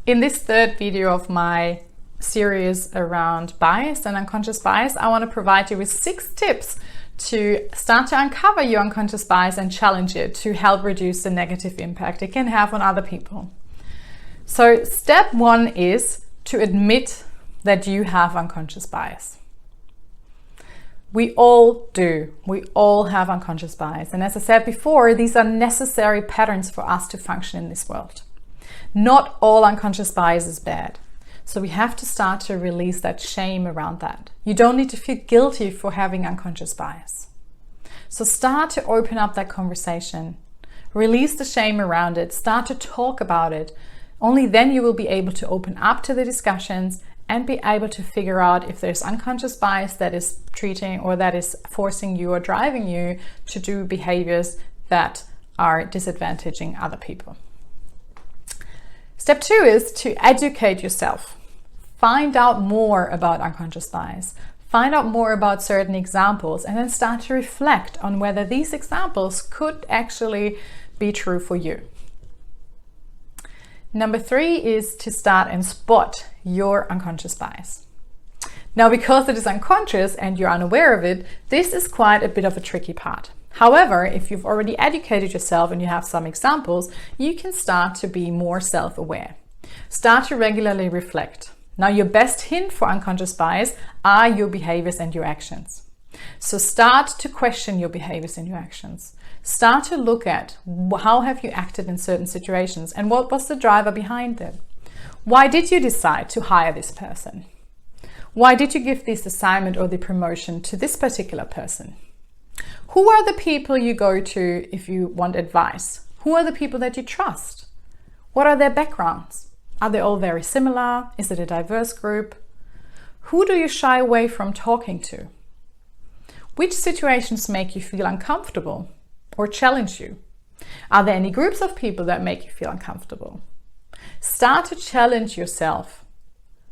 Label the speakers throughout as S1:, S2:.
S1: In this third video of my series around bias and unconscious bias, I want to provide you with 6 tips to start to uncover your unconscious bias and challenge it to help reduce the negative impact it can have on other people. So step 1 is to admit that you have unconscious bias. We all do. We all have unconscious bias. And as I said before, these are necessary patterns for us to function in this world. Not all unconscious bias is bad. So we have to start to release that shame around that. You don't need to feel guilty for having unconscious bias. So start to open up that conversation. Release the shame around it. Start to talk about it. Only then you will be able to open up to the discussions and be able to figure out if there's unconscious bias that is treating or that is forcing you or driving you to do behaviors that are disadvantaging other people. Step 2 is to educate yourself. Find out more about unconscious bias. Find out more about certain examples and then start to reflect on whether these examples could actually be true for you. Number 3 is to start and spot your unconscious bias. Now, because it is unconscious and you're unaware of it, this is quite a bit of a tricky part. However, if you've already educated yourself and you have some examples, you can start to be more self-aware. Start to regularly reflect. Now, your best hint for unconscious bias are your behaviors and your actions. So start to question your behaviors and your actions. Start to look at how have you acted in certain situations and what was the driver behind them. Why did you decide to hire this person? Why did you give this assignment or the promotion to this particular person? Who are the people you go to if you want advice? Who are the people that you trust? What are their backgrounds? Are they all very similar? Is it a diverse group? Who do you shy away from talking to? Which situations make you feel uncomfortable or challenge you? Are there any groups of people that make you feel uncomfortable? Start to challenge yourself.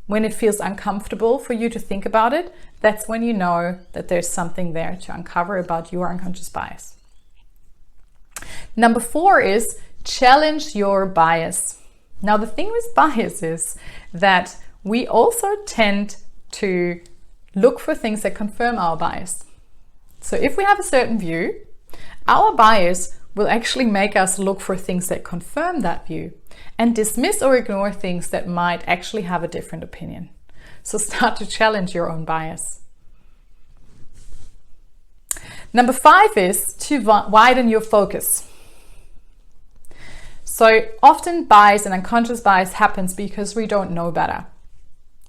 S1: When it feels uncomfortable for you to think about it, that's when you know that there's something there to uncover about your unconscious bias. Number 4 is challenge your bias. Now, the thing with bias is that we also tend to look for things that confirm our bias. So if we have a certain view, our bias will actually make us look for things that confirm that view and dismiss or ignore things that might actually have a different opinion. So start to challenge your own bias. Number 5 is to widen your focus. So often bias and unconscious bias happens because we don't know better.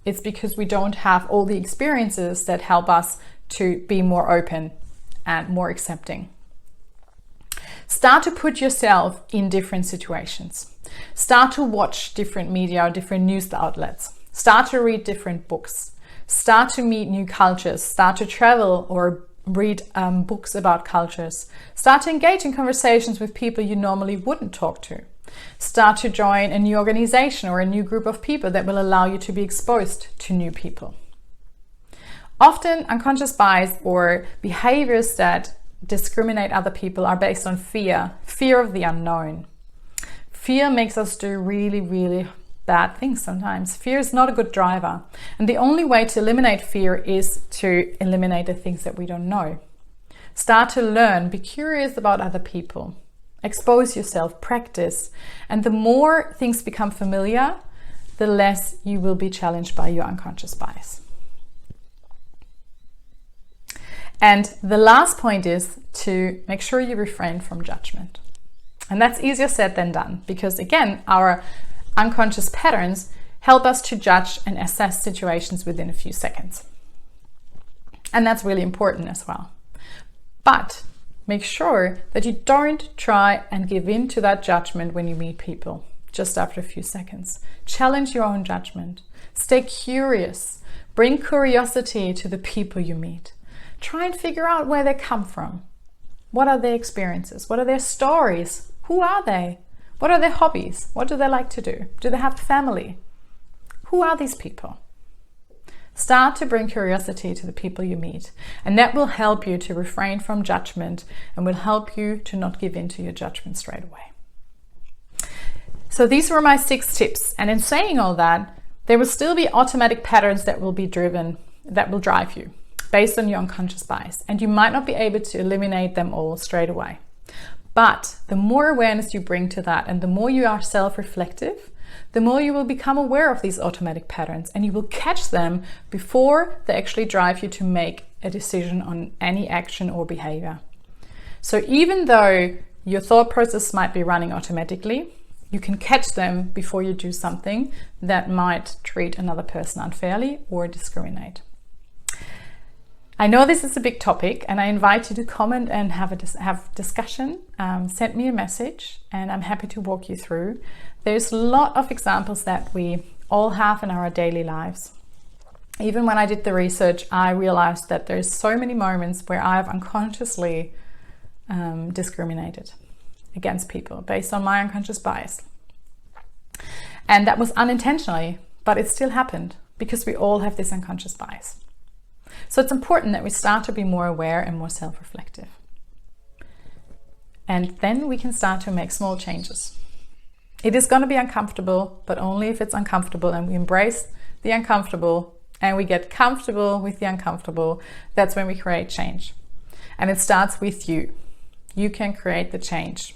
S1: It's because we don't have all the experiences that help us to be more open and more accepting. Start to put yourself in different situations. Start to watch different media or different news outlets. Start to read different books. Start to meet new cultures. Start to travel or read books about cultures. Start to engage in conversations with people you normally wouldn't talk to. Start to join a new organization or a new group of people that will allow you to be exposed to new people. Often, unconscious bias or behaviors that discriminate other people are based on fear of the unknown. Fear makes us do really, really bad things sometimes. Fear is not a good driver. And the only way to eliminate fear is to eliminate the things that we don't know. Start to learn, be curious about other people, expose yourself, practice. And the more things become familiar, the less you will be challenged by your unconscious bias. And the last point is to make sure you refrain from judgment. And that's easier said than done because, again, our unconscious patterns help us to judge and assess situations within a few seconds. And that's really important as well. But make sure that you don't try and give in to that judgment when you meet people just after a few seconds. Challenge your own judgment. Stay curious. Bring curiosity to the people you meet. Try and figure out where they come from. What are their experiences? What are their stories? Who are they? What are their hobbies? What do they like to do? Do they have a family? Who are these people? Start to bring curiosity to the people you meet, and that will help you to refrain from judgment and will help you to not give in to your judgment straight away. So these were my 6 tips. And in saying all that, there will still be automatic patterns that will drive you based on your unconscious bias. And you might not be able to eliminate them all straight away. But the more awareness you bring to that and the more you are self-reflective, the more you will become aware of these automatic patterns and you will catch them before they actually drive you to make a decision on any action or behavior. So even though your thought process might be running automatically, you can catch them before you do something that might treat another person unfairly or discriminate. I know this is a big topic and I invite you to comment and have discussion. Send me a message and I'm happy to walk you through. There's a lot of examples that we all have in our daily lives. Even when I did the research, I realized that there's so many moments where I've unconsciously discriminated against people based on my unconscious bias. And that was unintentionally, but it still happened because we all have this unconscious bias. So it's important that we start to be more aware and more self-reflective. And then we can start to make small changes. It is going to be uncomfortable, but only if it's uncomfortable and we embrace the uncomfortable and we get comfortable with the uncomfortable, that's when we create change. And it starts with you. You can create the change.